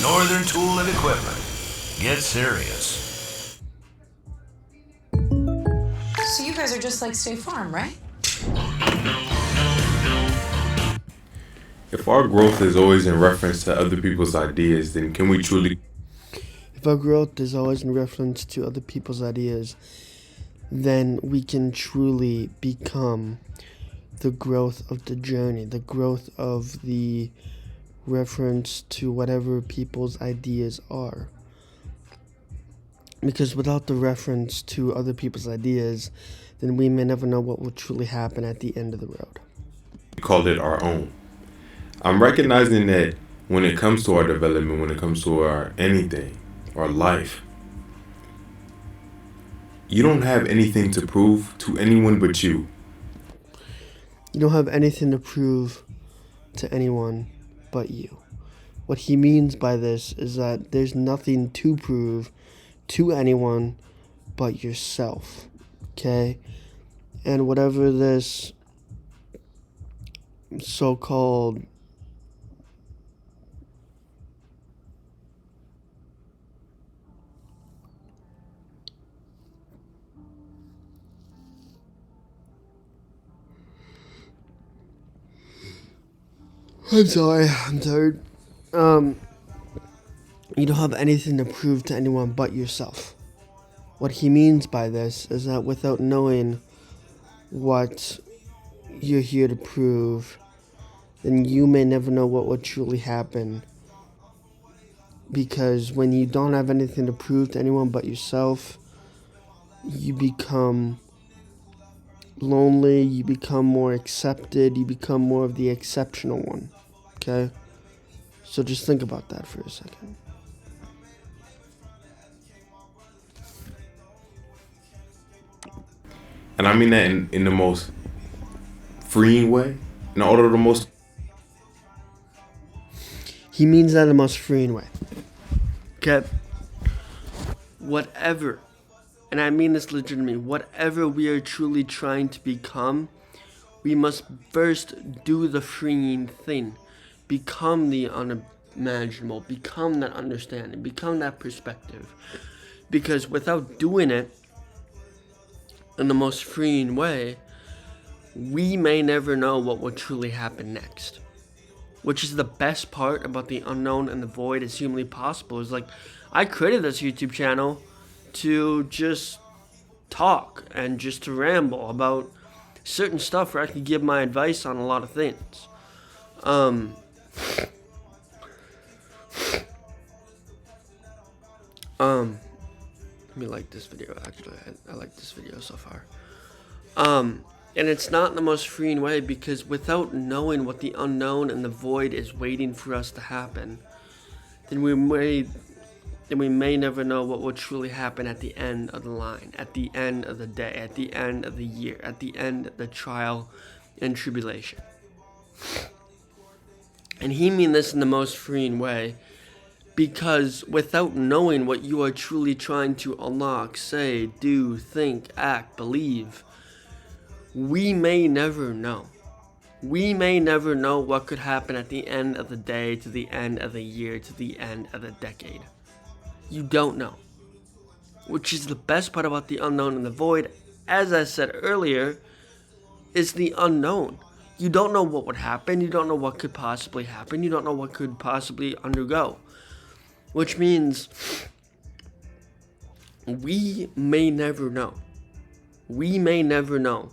Northern Tool and Equipment. Get serious. So you guys are just like State Farm, right? If our growth is always in reference to other people's ideas, then can we truly? If our growth is always in reference to other people's ideas, then we can truly become the growth of the journey, the growth of the reference to whatever people's ideas are. Because without the reference to other people's ideas, then we may never know what will truly happen at the end of the road. Call it our own. I'm recognizing that when it comes to our development, when it comes to our anything, our life, you don't have anything to prove to anyone but you. You don't have anything to prove to anyone but you. What he means by this is that there's nothing to prove to anyone but yourself. Okay? And whatever this so-called I'm sorry, I'm tired. You don't have anything to prove to anyone but yourself. What he means by this is that without knowing what you're here to prove, then you may never know what will truly happen. Because when you don't have anything to prove to anyone but yourself, you become lonely, you become more accepted, you become more of the exceptional one. Okay? So just think about that for a second. And I mean that in the most freeing way, in order the most. He means that in the most freeing way. Okay? Whatever, and I mean this legitimately, whatever we are truly trying to become, we must first do the freeing thing. Become the unimaginable. Become that understanding. Become that perspective. Because without doing it in the most freeing way, we may never know what will truly happen next. Which is the best part about the unknown and the void as humanly possible. Is like, I created this YouTube channel to just talk and just to ramble about certain stuff where I can give my advice on a lot of things. Let me like this video, actually. I like this video so far. And it's not in the most freeing way, because without knowing what the unknown and the void is waiting for us to happen, then we may never know what will truly happen at the end of the line, at the end of the day, at the end of the year, at the end of the trial and tribulation. And he means this in the most freeing way, because without knowing what you are truly trying to unlock, say, do, think, act, believe, we may never know. We may never know what could happen at the end of the day, to the end of the year, to the end of the decade. You don't know. Which is the best part about the unknown and the void, as I said earlier, is the unknown. You don't know what would happen. You don't know what could possibly happen. You don't know what could possibly undergo. Which means we may never know. We may never know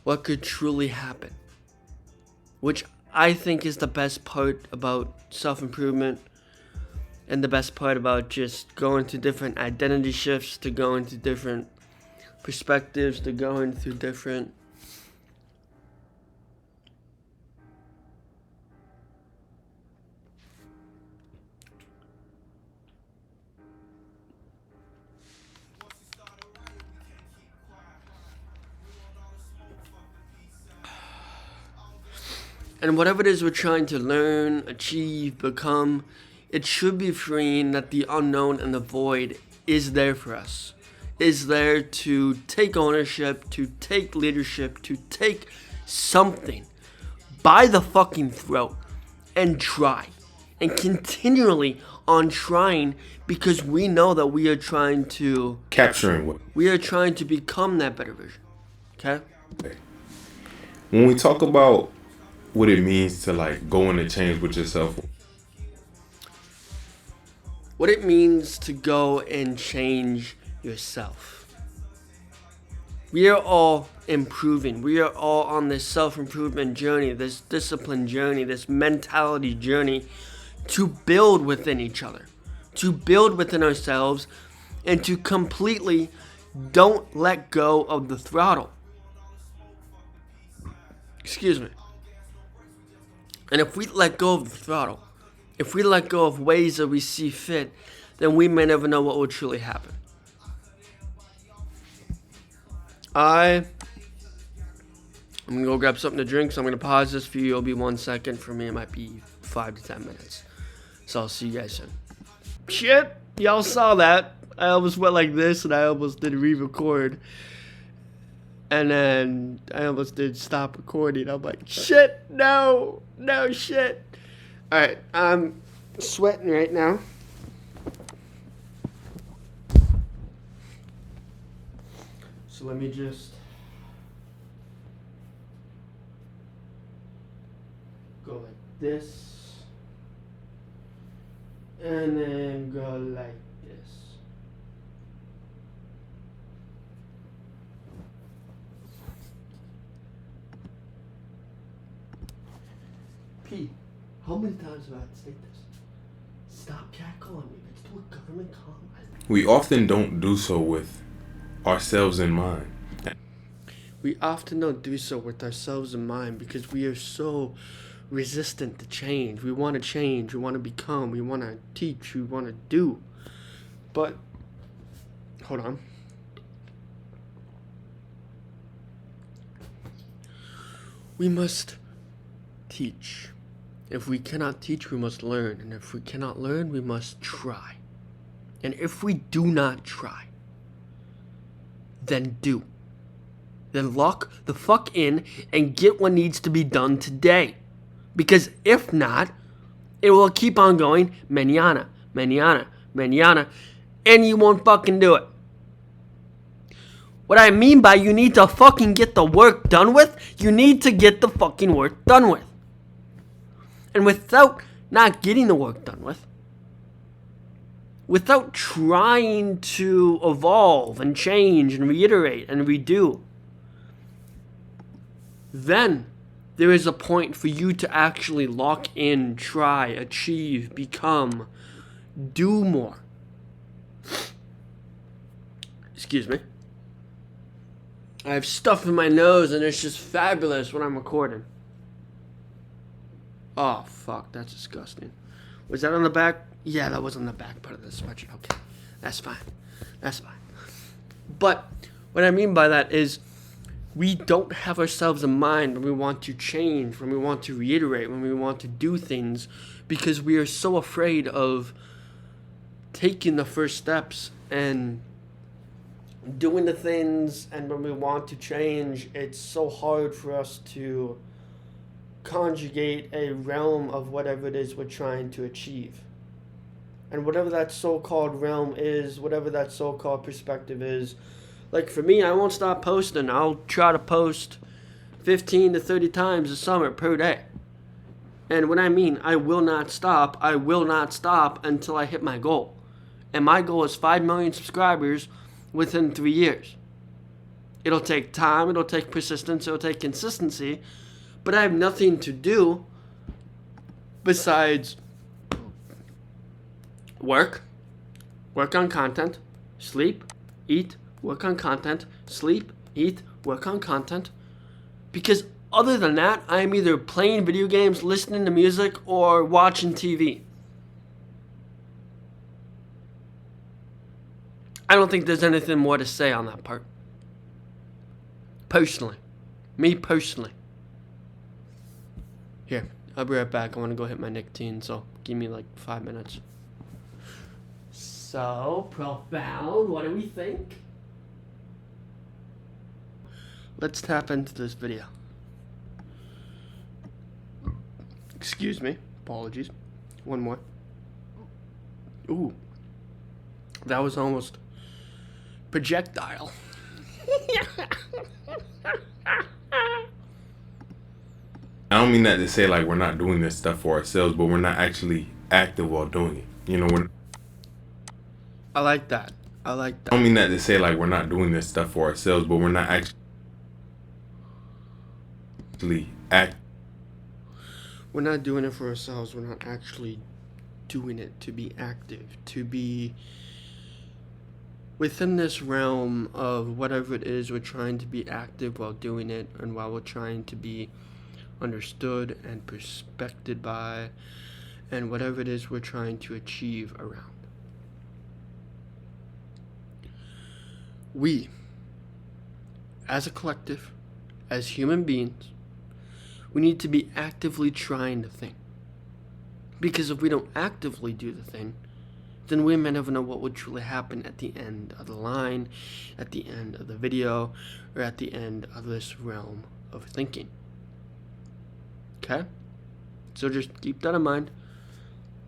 what could truly happen. Which I think is the best part about self-improvement, and the best part about just going to different identity shifts, to going to different perspectives, to going through different and whatever it is we're trying to learn, achieve, become, it should be freeing that the unknown and the void is there for us. Is there to take ownership, to take leadership, to take something by the fucking throat and try. and continually on trying, because we know that we are trying to Capturing what? become that better version. Okay? When we talk about what it means to like go in and change with yourself, What it means to go and change yourself. We are all improving. We are all on this self-improvement journey, this discipline journey, this mentality journey to build within each other, to build within ourselves, and to completely don't let go of the throttle. Excuse me. And if we let go of the throttle, if we let go of ways that we see fit, then we may never know what will truly happen. I'm gonna go grab something to drink, so I'm gonna pause this for you. It'll be 1 second. For me, it might be 5 to 10 minutes. So I'll see you guys soon. Shit, y'all saw that. I almost went like this, and I almost did re-record. And then I almost did stop recording. I'm like, shit, no, shit. Alright, I'm sweating right now. So let me just go like this. And then go like this. P, how many times have I had to state this? Stop catcalling me. Let's do a government call. we often don't do so with ourselves in mind. We often don't do so with ourselves in mind because we are so resistant to change. We want to change. We want to become. We want to teach. We want to do. But, hold on. We must teach. If we cannot teach, we must learn. And if we cannot learn, we must try. And if we do not try, then do. Then lock the fuck in and get what needs to be done today. Because if not, it will keep on going mañana, and you won't fucking do it. What I mean by you need to fucking get the work done with, you need to get the fucking work done with. And without not getting the work done with, without trying to evolve and change and reiterate and redo, then there is a point for you to actually lock in, try, achieve, become, do more. Excuse me. I have stuff in my nose and it's just fabulous when I'm recording. Oh, fuck, that's disgusting. Was that on the back? Yeah, that was on the back part of the sweatshirt. Okay, that's fine. But what I mean by that is we don't have ourselves in mind when we want to change, when we want to reiterate, when we want to do things, because we are so afraid of taking the first steps and doing the things. And when we want to change, it's so hard for us to conjugate a realm of whatever it is we're trying to achieve. And whatever that so-called realm is, whatever that so-called perspective is, like for me, I won't stop posting. I'll try to post 15 to 30 times a summer per day. And when I mean I will not stop until I hit my goal. And my goal is 5 million subscribers within 3 years. It'll take time, it'll take persistence, it'll take consistency, but I have nothing to do besides work on content, sleep, eat, work on content, sleep, eat, work on content. Because other than that, I am either playing video games, listening to music, or watching TV. I don't think there's anything more to say on that part. Personally. Me personally. Here, I'll be right back. I want to go hit my nicotine, so give me like 5 minutes. So, profound, what do we think? Let's tap into this video. Excuse me, apologies. One more. Ooh. That was almost projectile. I don't mean that to say like we're not doing this stuff for ourselves, but we're not actually active while doing it. You know, I like that. I like I don't that. mean that to say like we're not doing this stuff for ourselves, but we're not actually act. We're not doing it for ourselves. We're not actually doing it to be active, to be within this realm of whatever it is we're trying to be active while doing it, and while we're trying to be understood and respected by, and whatever it is we're trying to achieve around. We, as a collective, as human beings, we need to be actively trying the thing. Because if we don't actively do the thing, then we may never know what would truly happen at the end of the line, at the end of the video, or at the end of this realm of thinking. Okay? So just keep that in mind.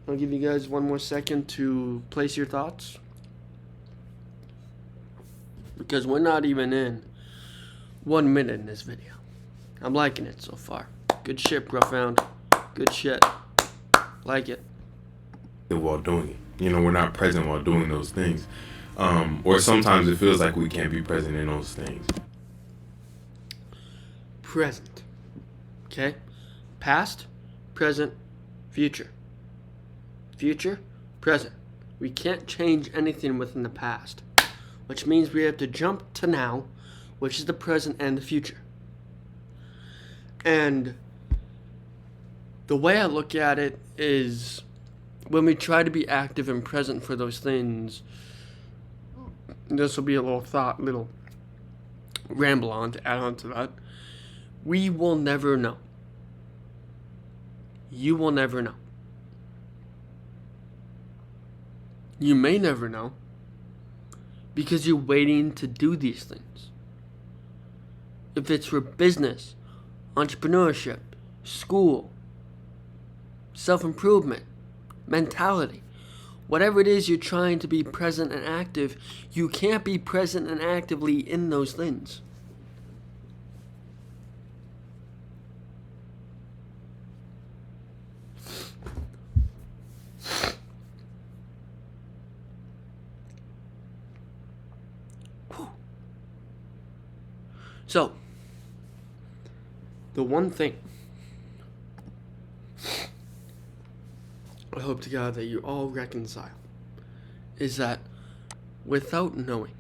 I'll give you guys one more second to place your thoughts. Because we're not even in 1 minute in this video. I'm liking it so far. Good shit, Profound. Good shit. Like it. While doing it. You know, we're not present while doing those things. Or sometimes it feels like we can't be present in those things. Present. Okay? Past, present, future. Future, present. We can't change anything within the past, which means we have to jump to now, which is the present and the future. And the way I look at it is, when we try to be active and present for those things, this will be a little ramble on to add on to that. We will never know. You will never know. You may never know because you're waiting to do these things. If it's for business, entrepreneurship, school, self-improvement, mentality, whatever it is you're trying to be present and active, you can't be present and actively in those things. So, the one thing I hope to God that you all reconcile is that without knowing,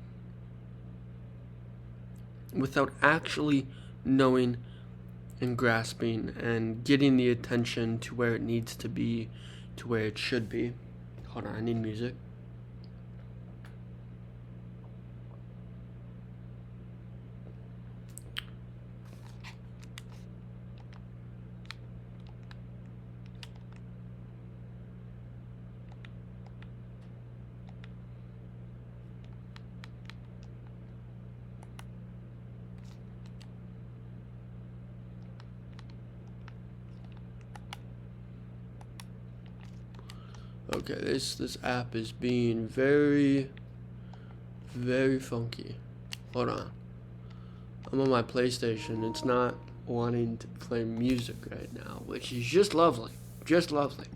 without actually knowing and grasping and getting the attention to where it needs to be, to where it should be. Hold on, I need music. Okay, this app is being very, very funky. Hold on. I'm on my PlayStation. It's not wanting to play music right now, which is just lovely. Just lovely.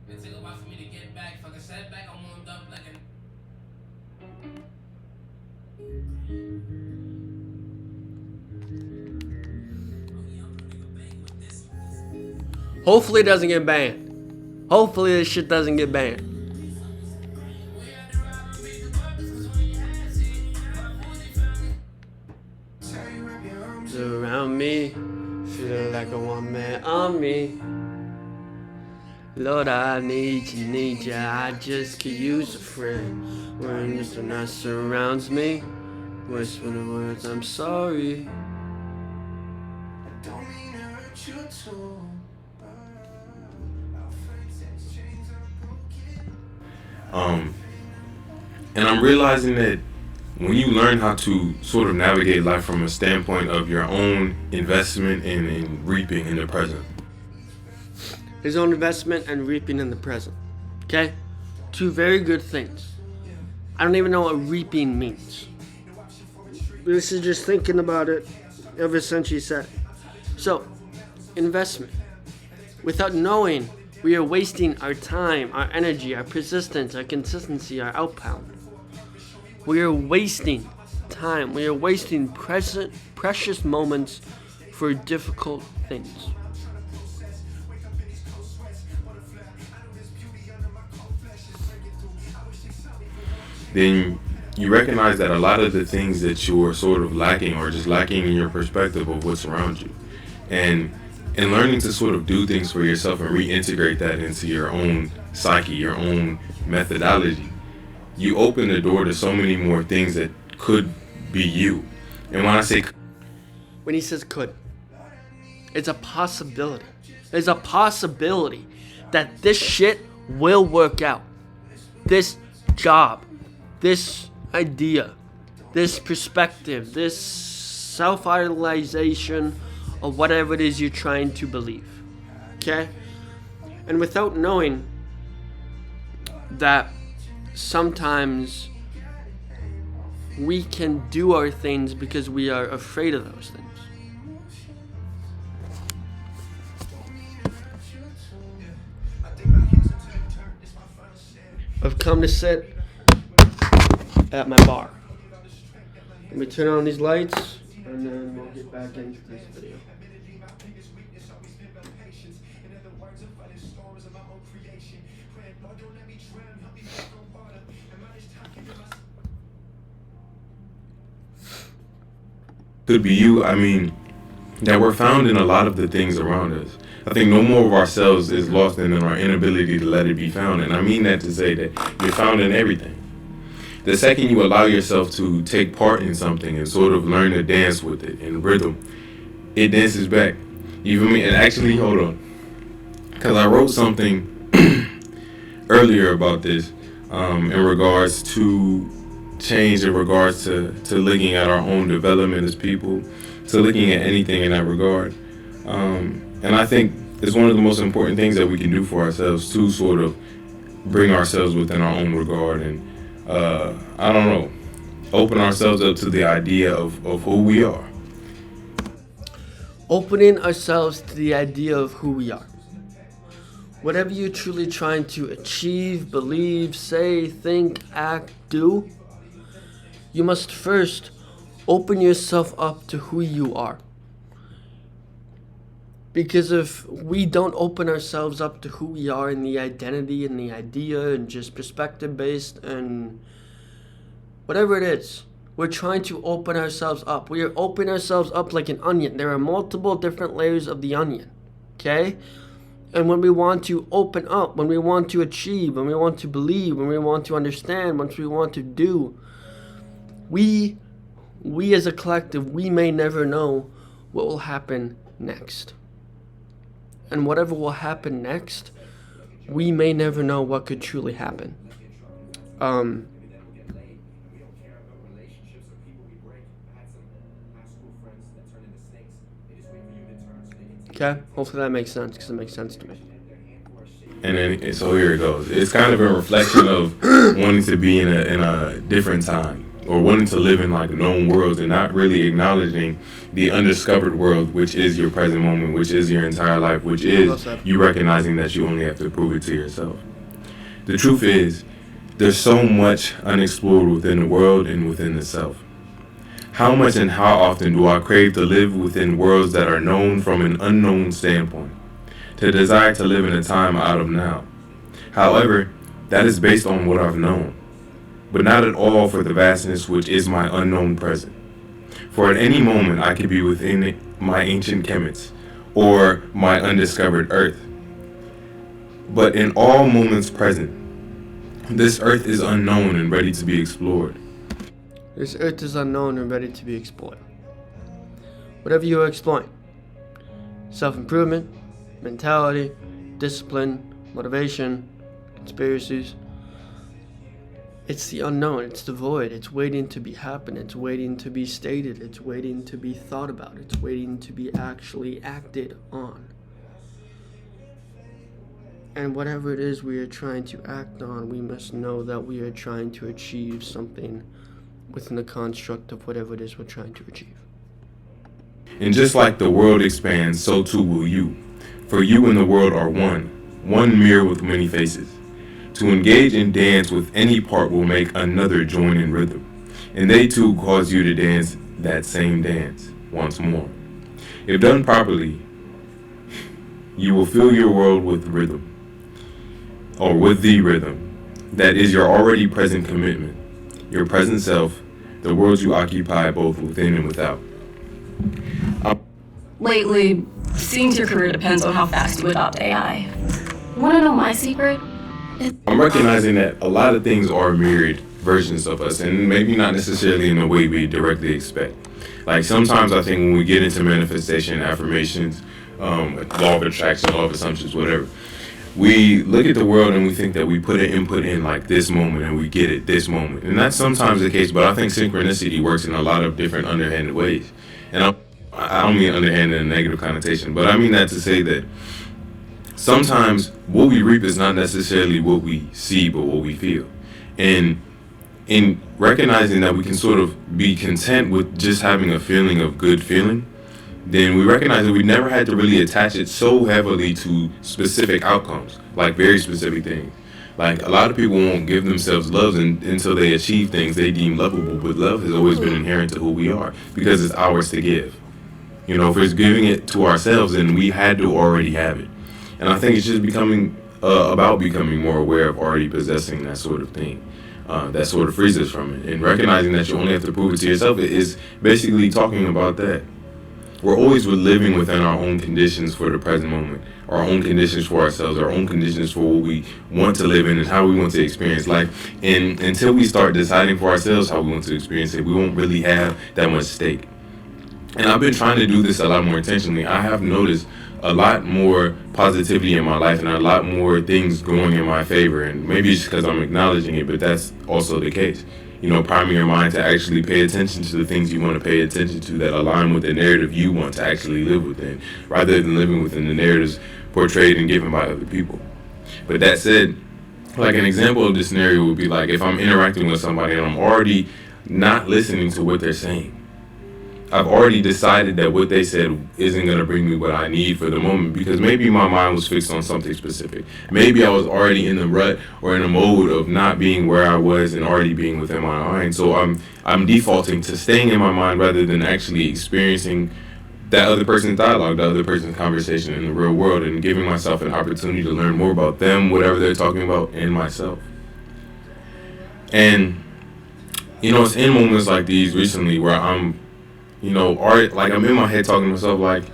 It took a while for me to get back. Fucking sat back, I'm warmed up like an. Hopefully it doesn't get banned. Hopefully this shit doesn't get banned. like a one-man army. Lord, I need you, I just could use a friend. When the night surrounds me, whisper the words, I'm sorry. And I'm realizing that when you learn how to sort of navigate life from a standpoint of your own investment in reaping in the present. His own investment and reaping in the present. Okay? Two very good things. I don't even know what reaping means. This is just thinking about it ever since she said it. So, investment. Without knowing, we are wasting our time, our energy, our persistence, our consistency, our outbound. We are wasting time. We are wasting precious moments for difficult things. Then you recognize that a lot of the things that you're sort of lacking or just lacking in your perspective of what's around you. And learning to sort of do things for yourself and reintegrate that into your own psyche, your own methodology, you open the door to so many more things that could be you. And when I say when he says could, it's a possibility. There's a possibility that this shit will work out. This job, this idea, this perspective, this self-idolization of whatever it is you're trying to believe. Okay? And without knowing that sometimes we can do our things because we are afraid of those things. I've come to sit at my bar. Let me turn on these lights and then we'll get back into this video. could be you, I mean, that we're found in a lot of the things around us. I think no more of ourselves is lost than in our inability to let it be found. And I mean that to say that you're found in everything. The second you allow yourself to take part in something and sort of learn to dance with it in rhythm, it dances back. You feel me? And actually, hold on. Because I wrote something earlier about this in regards to change, in regards to looking at our own development as people, to looking at anything in that regard. And I think it's one of the most important things that we can do for ourselves to sort of bring ourselves within our own regard and, I don't know, open ourselves up to the idea of who we are. Opening ourselves to the idea of who we are. Whatever you're truly trying to achieve, believe, say, think, act, do, you must first open yourself up to who you are. Because if we don't open ourselves up to who we are and the identity and the idea and just perspective based and whatever it is, we're trying to open ourselves up. We are opening ourselves up like an onion. There are multiple different layers of the onion, okay? And when we want to open up, when we want to achieve, when we want to believe, when we want to understand, when we want to do, we as a collective, we may never know what will happen next. And whatever will happen next, we may never know what could truly happen. Okay, hopefully that makes sense, because it makes sense to me. And then, so here it goes. It's kind of a reflection of wanting to be in a different time, or wanting to live in like known worlds and not really acknowledging the undiscovered world, which is your present moment, which is your entire life, which is you recognizing that you only have to prove it to yourself. The truth is, there's so much unexplored within the world and within the self. How much and how often do I crave to live within worlds that are known from an unknown standpoint, to desire to live in a time out of now. However, that is based on what I've known, but not at all for the vastness which is my unknown present. For at any moment I could be within my ancient chemists, or my undiscovered earth. But in all moments present, this earth is unknown and ready to be explored. This earth is unknown and ready to be explored. Whatever you are exploring, self-improvement, mentality, discipline, motivation, conspiracies, it's the unknown, it's the void, it's waiting to be happen, it's waiting to be stated, it's waiting to be thought about, it's waiting to be actually acted on. And whatever it is we are trying to act on, we must know that we are trying to achieve something within the construct of whatever it is we're trying to achieve. And just like the world expands, so too will you. For you and the world are one mirror with many faces. To engage in dance with any part will make another join in rhythm, and they too cause you to dance that same dance once more. If done properly, you will fill your world with rhythm, or with the rhythm that is your already present commitment, your present self, the world you occupy both within and without. Lately, seeing to your career depends on how fast you adopt AI. Want to know my secret? I'm recognizing that a lot of things are mirrored versions of us, and maybe not necessarily in the way we directly expect. Like sometimes I think when we get into manifestation, affirmations, law of attraction, law of assumptions, whatever, we look at the world and we think that we put an input in like this moment and we get it this moment. And that's sometimes the case, but I think synchronicity works in a lot of different underhanded ways. And I don't mean underhanded in a negative connotation, but I mean that to say that sometimes what we reap is not necessarily what we see, but what we feel. And in recognizing that we can sort of be content with just having a feeling of good feeling, then we recognize that we never had to really attach it so heavily to specific outcomes, like very specific things. Like a lot of people won't give themselves love until they achieve things they deem lovable, but love has always been inherent to who we are because it's ours to give. You know, if we're giving it to ourselves, then we had to already have it. And I think it's just becoming about becoming more aware of already possessing that sort of thing. That sort of frees us from it. And recognizing that you only have to prove it to yourself is basically talking about that. We're always living within our own conditions for the present moment, our own conditions for ourselves, our own conditions for what we want to live in and how we want to experience life. And until we start deciding for ourselves how we want to experience it, we won't really have that much stake. And I've been trying to do this a lot more intentionally. I have noticed a lot more positivity in my life and a lot more things going in my favor. And maybe it's because I'm acknowledging it, but that's also the case. You know, priming your mind to actually pay attention to the things you want to pay attention to that align with the narrative you want to actually live within, rather than living within the narratives portrayed and given by other people. But that said, like an example of this scenario would be like if I'm interacting with somebody and I'm already not listening to what they're saying. I've already decided that what they said isn't going to bring me what I need for the moment because maybe my mind was fixed on something specific. Maybe I was already in the rut or in a mode of not being where I was and already being within my mind. So I'm defaulting to staying in my mind rather than actually experiencing that other person's dialogue, the other person's conversation in the real world and giving myself an opportunity to learn more about them, whatever they're talking about, and myself. And, you know, it's in moments like these recently where I'm in my head talking to myself like,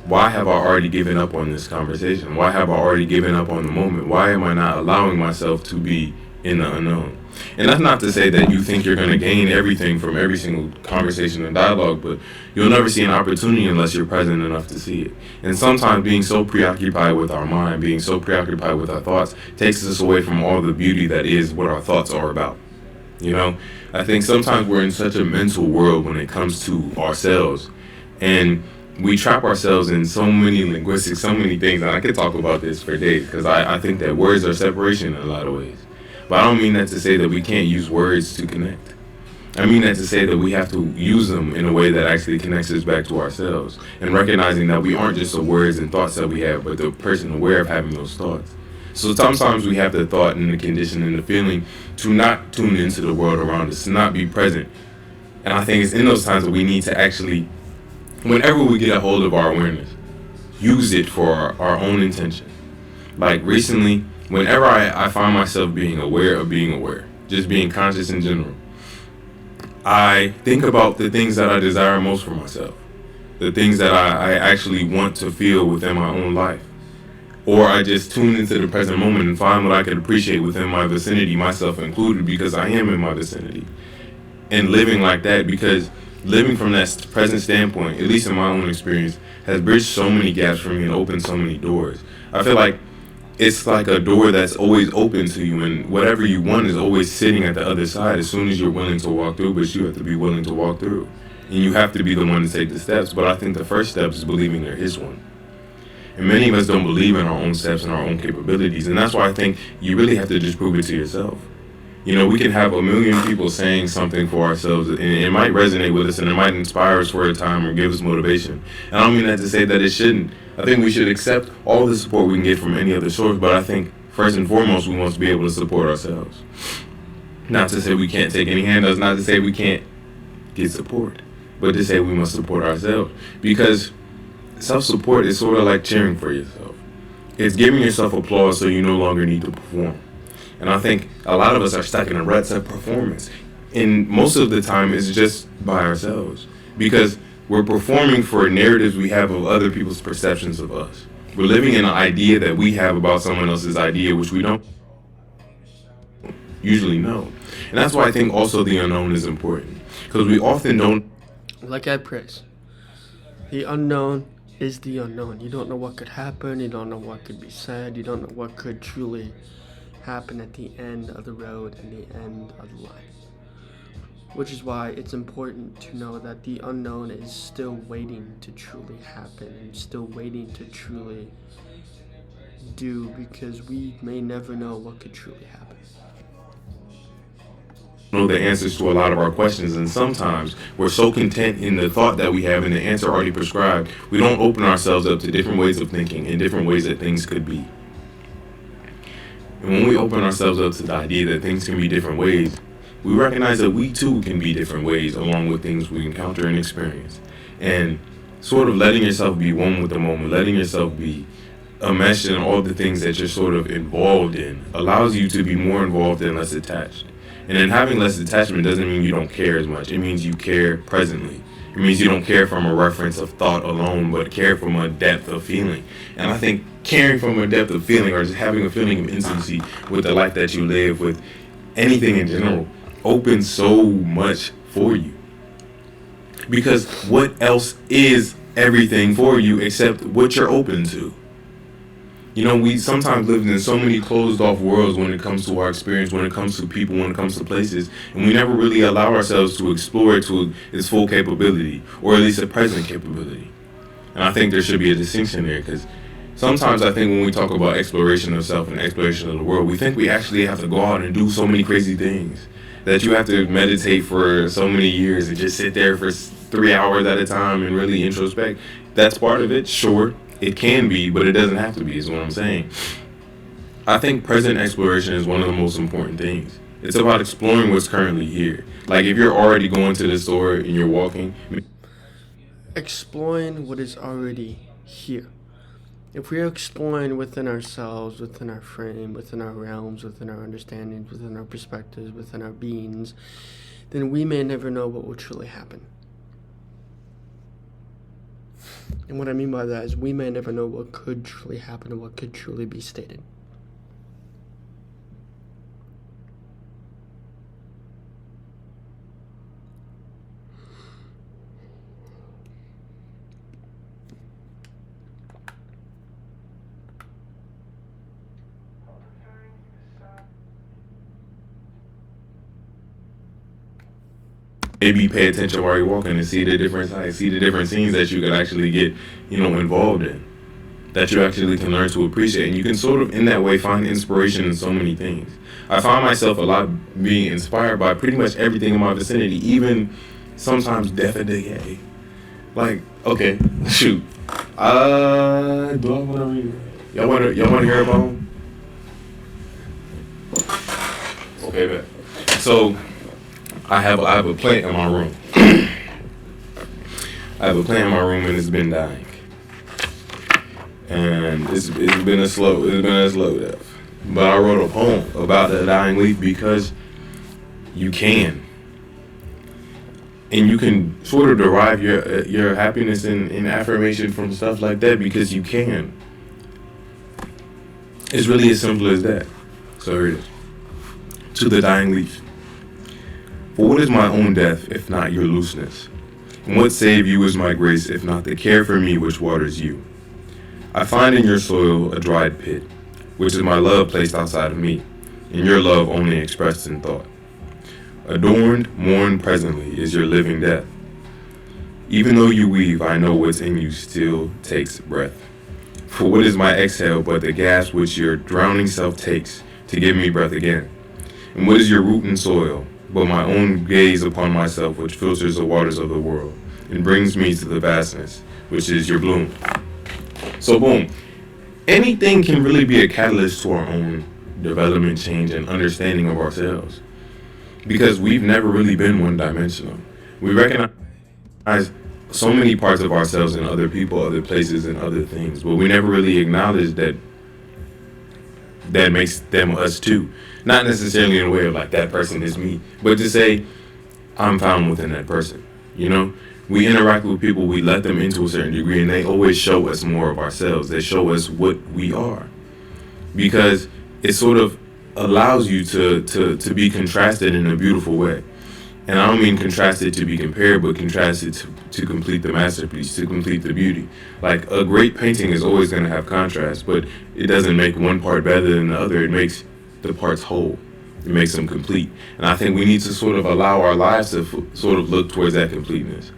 why have I already given up on this conversation? Why have I already given up on the moment? Why am I not allowing myself to be in the unknown? And that's not to say that you think you're going to gain everything from every single conversation and dialogue, but you'll never see an opportunity unless you're present enough to see it. And sometimes being so preoccupied with our mind, being so preoccupied with our thoughts, takes us away from all the beauty that is what our thoughts are about. You know, I think sometimes we're in such a mental world when it comes to ourselves, and we trap ourselves in so many linguistics, so many things, and I could talk about this for days because I think that words are separation in a lot of ways. But I don't mean that to say that we can't use words to connect. I mean that to say that we have to use them in a way that actually connects us back to ourselves, and recognizing that we aren't just the words and thoughts that we have, but the person aware of having those thoughts. So sometimes we have the thought and the condition and the feeling to not tune into the world around us, to not be present. And I think it's in those times that we need to actually, whenever we get a hold of our awareness, use it for our own intention. Like recently, whenever I find myself being aware, just being conscious in general, I think about the things that I desire most for myself. the things that I actually want to feel within my own life. Or I just tune into the present moment and find what I can appreciate within my vicinity, myself included, because I am in my vicinity. And living like that, because living from that present standpoint, at least in my own experience, has bridged so many gaps for me and opened so many doors. I feel like it's like a door that's always open to you, and whatever you want is always sitting at the other side as soon as you're willing to walk through, but you have to be willing to walk through. And you have to be the one to take the steps, but I think the first step is believing there is one. And many of us don't believe in our own steps and our own capabilities, and that's why I think you really have to just prove it to yourself. You know, we can have a million people saying something for ourselves, and it might resonate with us, and it might inspire us for a time or give us motivation. And I don't mean that to say that it shouldn't. I think we should accept all the support we can get from any other source, but I think first and foremost, we must be able to support ourselves. Not to say we can't take any handouts, not to say we can't get support, but to say we must support ourselves. Because self-support is sort of like cheering for yourself. It's giving yourself applause so you no longer need to perform. And I think a lot of us are stuck in a rut of performance. And most of the time it's just by ourselves. Because we're performing for narratives we have of other people's perceptions of us. We're living in an idea that we have about someone else's idea, which we don't usually know. And that's why I think also the unknown is important. Because we often don't... Like I praise, the unknown is the unknown. You don't know what could happen. You don't know what could be said. You don't know what could truly happen at the end of the road and the end of the line. Which is why it's important to know that the unknown is still waiting to truly happen and still waiting to truly do, because we may never know what could truly happen. Know the answers to a lot of our questions, and sometimes we're so content in the thought that we have and the answer already prescribed, we don't open ourselves up to different ways of thinking and different ways that things could be. And when we open ourselves up to the idea that things can be different ways, we recognize that we too can be different ways along with things we encounter and experience. And sort of letting yourself be one with the moment, letting yourself be enmeshed in all the things that you're sort of involved in, allows you to be more involved and less attached. And then having less attachment doesn't mean you don't care as much. It means you care presently. It means you don't care from a reference of thought alone, but care from a depth of feeling. And I think caring from a depth of feeling, or just having a feeling of intimacy with the life that you live, with anything in general, opens so much for you. Because what else is everything for you except what you're open to? You know, we sometimes live in so many closed off worlds when it comes to our experience, when it comes to people, when it comes to places, and we never really allow ourselves to explore it to its full capability, or at least a present capability. And I think there should be a distinction there, because sometimes I think when we talk about exploration of self and exploration of the world, we think we actually have to go out and do so many crazy things, that you have to meditate for so many years and just sit there for 3 hours at a time and really introspect. That's part of it, sure. It can be, but it doesn't have to be, is what I'm saying. I think present exploration is one of the most important things. It's about exploring what's currently here. Like if you're already going to the store and you're walking. Exploring what is already here. If we're exploring within ourselves, within our frame, within our realms, within our understandings, within our perspectives, within our beings, then we may never know what will truly happen. And what I mean by that is we may never know what could truly happen and what could truly be stated. Maybe pay attention while you're walking and see the different sides, see the different scenes that you can actually get, involved in, that you actually can learn to appreciate. And you can sort of, in that way, find inspiration in so many things. I find myself a lot being inspired by pretty much everything in my vicinity, even sometimes death a decay. Like, okay, shoot. Do I want to read? Y'all want to hear a poem? Okay, bet. So, I have a plant in my room. I have a plant in my room and it's been dying. And it's been a slow death. But I wrote a poem about the dying leaf because you can. and you can sort of derive your happiness and affirmation from stuff like that because you can. It's really as simple as that. So here it is. To the dying leaf. For what is my own death, if not your looseness? And what save you is my grace, if not the care for me which waters you? I find in your soil a dried pit, which is my love placed outside of me, and your love only expressed in thought. Adorned, mourned presently is your living death. Even though you weave, I know what's in you still takes breath. For what is my exhale but the gasp which your drowning self takes to give me breath again? And what is your root and soil but my own gaze upon myself which filters the waters of the world and brings me to the vastness, which is your bloom? So boom, anything can really be a catalyst to our own development, change, and understanding of ourselves. Because we've never really been one-dimensional. We recognize so many parts of ourselves in other people, other places, and other things, but we never really acknowledge that makes them us too. Not necessarily in a way of like, that person is me, but to say, I'm found within that person. You know, we interact with people, we let them into a certain degree, and they always show us more of ourselves. They show us what we are. Because it sort of allows you to be contrasted in a beautiful way. And I don't mean contrasted to be compared, but contrasted to complete the masterpiece, to complete the beauty. Like, a great painting is always going to have contrast, but it doesn't make one part better than the other. It makes the parts whole. It makes them complete. And I think we need to sort of allow our lives to sort of look towards that completeness.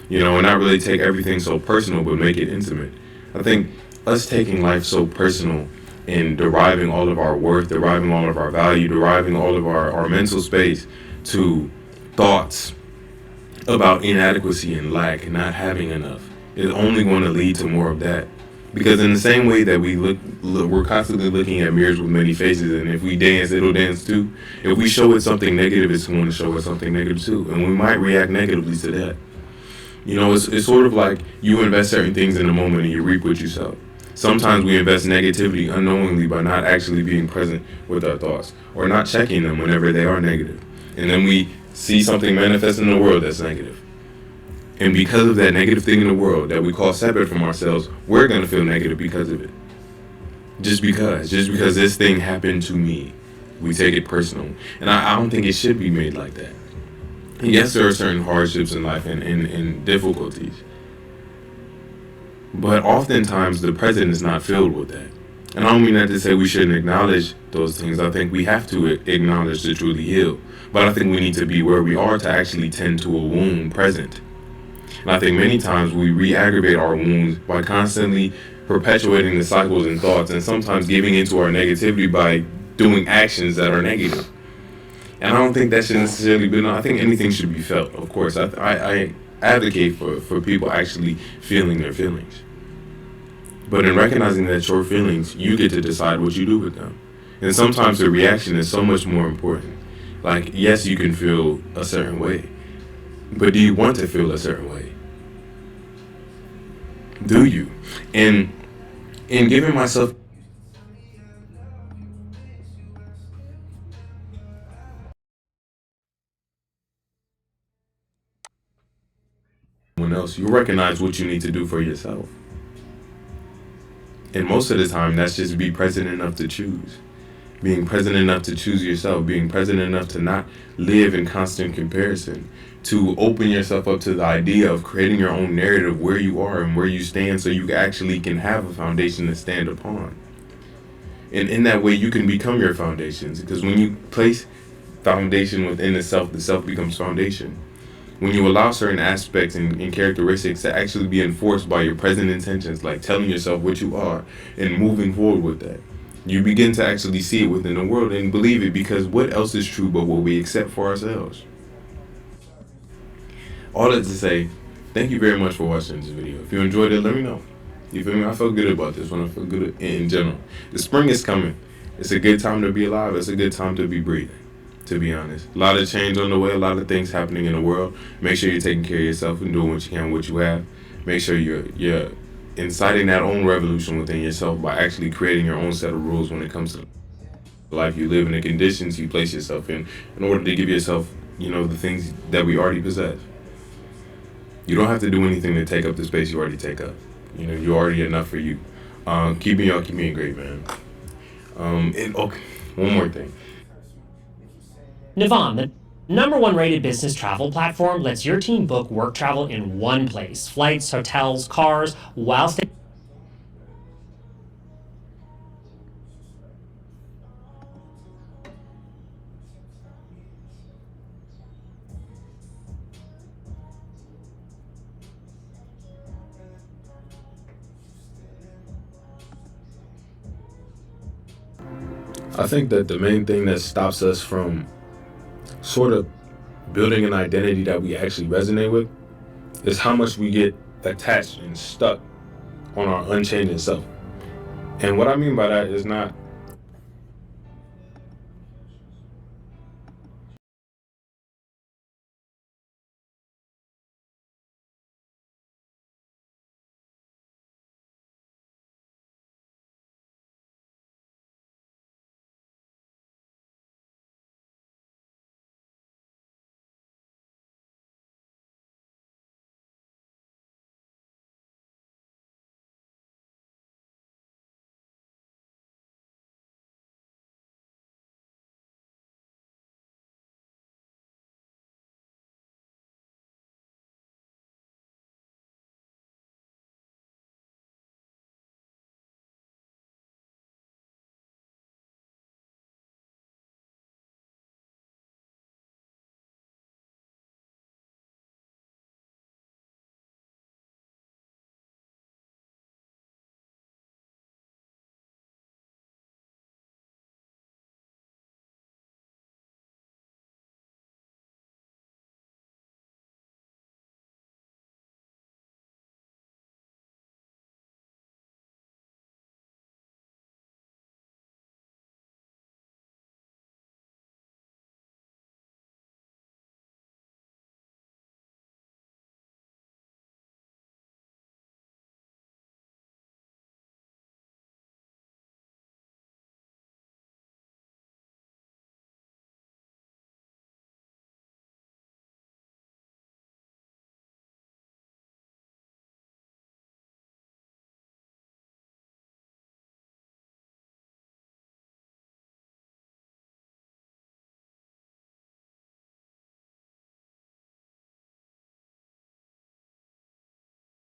You know, and not really take everything so personal, but make it intimate. I think us taking life so personal and deriving all of our worth, deriving all of our value, deriving all of our mental space to thoughts about inadequacy and lack and not having enough is only going to lead to more of that. Because in the same way that we're constantly looking at mirrors with many faces, and if we dance, it'll dance too. If we show it something negative, it's going to show us something negative too, and we might react negatively to that. You know, it's sort of like you invest certain things in the moment and you reap what you sow. Sometimes we invest negativity unknowingly by not actually being present with our thoughts or not checking them whenever they are negative. And then we see something manifest in the world that's negative. And because of that negative thing in the world that we call separate from ourselves, we're going to feel negative because of it. Just because this thing happened to me, we take it personal. And I don't think it should be made like that. Yes, there are certain hardships in life and difficulties. But oftentimes the present is not filled with that. And I don't mean that to say we shouldn't acknowledge those things. I think we have to acknowledge to truly heal. But I think we need to be where we are to actually tend to a wound present. And I think many times we re-aggravate our wounds by constantly perpetuating the cycles and thoughts, and sometimes giving into our negativity by doing actions that are negative. And I don't think that should necessarily be, I think anything should be felt, of course. I advocate for people actually feeling their feelings. But in recognizing that your feelings, you get to decide what you do with them. And sometimes the reaction is so much more important. Like, yes, you can feel a certain way, but do you want to feel a certain way? Do you? And in giving myself someone else, you recognize what you need to do for yourself. And most of the time, that's just be present enough to choose. Being present enough to choose yourself. Being present enough to not live in constant comparison. To open yourself up to the idea of creating your own narrative where you are and where you stand, so you actually can have a foundation to stand upon. And in that way, you can become your foundations. Because when you place foundation within the self becomes foundation. When you allow certain aspects and characteristics to actually be enforced by your present intentions, like telling yourself what you are and moving forward with that, you begin to actually see it within the world and believe it, because what else is true but what we accept for ourselves? All that to say, thank you very much for watching this video. If you enjoyed it, let me know. You feel me? I feel good about this one. I feel good in general. The spring is coming. It's a good time to be alive. It's a good time to be breathing, to be honest. A lot of change on the way, a lot of things happening in the world. Make sure you're taking care of yourself and doing what you can with what you have. Make sure you're inciting that own revolution within yourself by actually creating your own set of rules when it comes to the life you live and the conditions you place yourself in order to give yourself, the things that we already possess. You don't have to do anything to take up the space you already take up. You know, you're already enough for you. Keep being great, man. And okay, one more thing. Navam, the #1 rated business travel platform, lets your team book work travel in one place. Flights, hotels, cars, while staying. I think that the main thing that stops us from sort of building an identity that we actually resonate with is how much we get attached and stuck on our unchanging self. And what I mean by that is not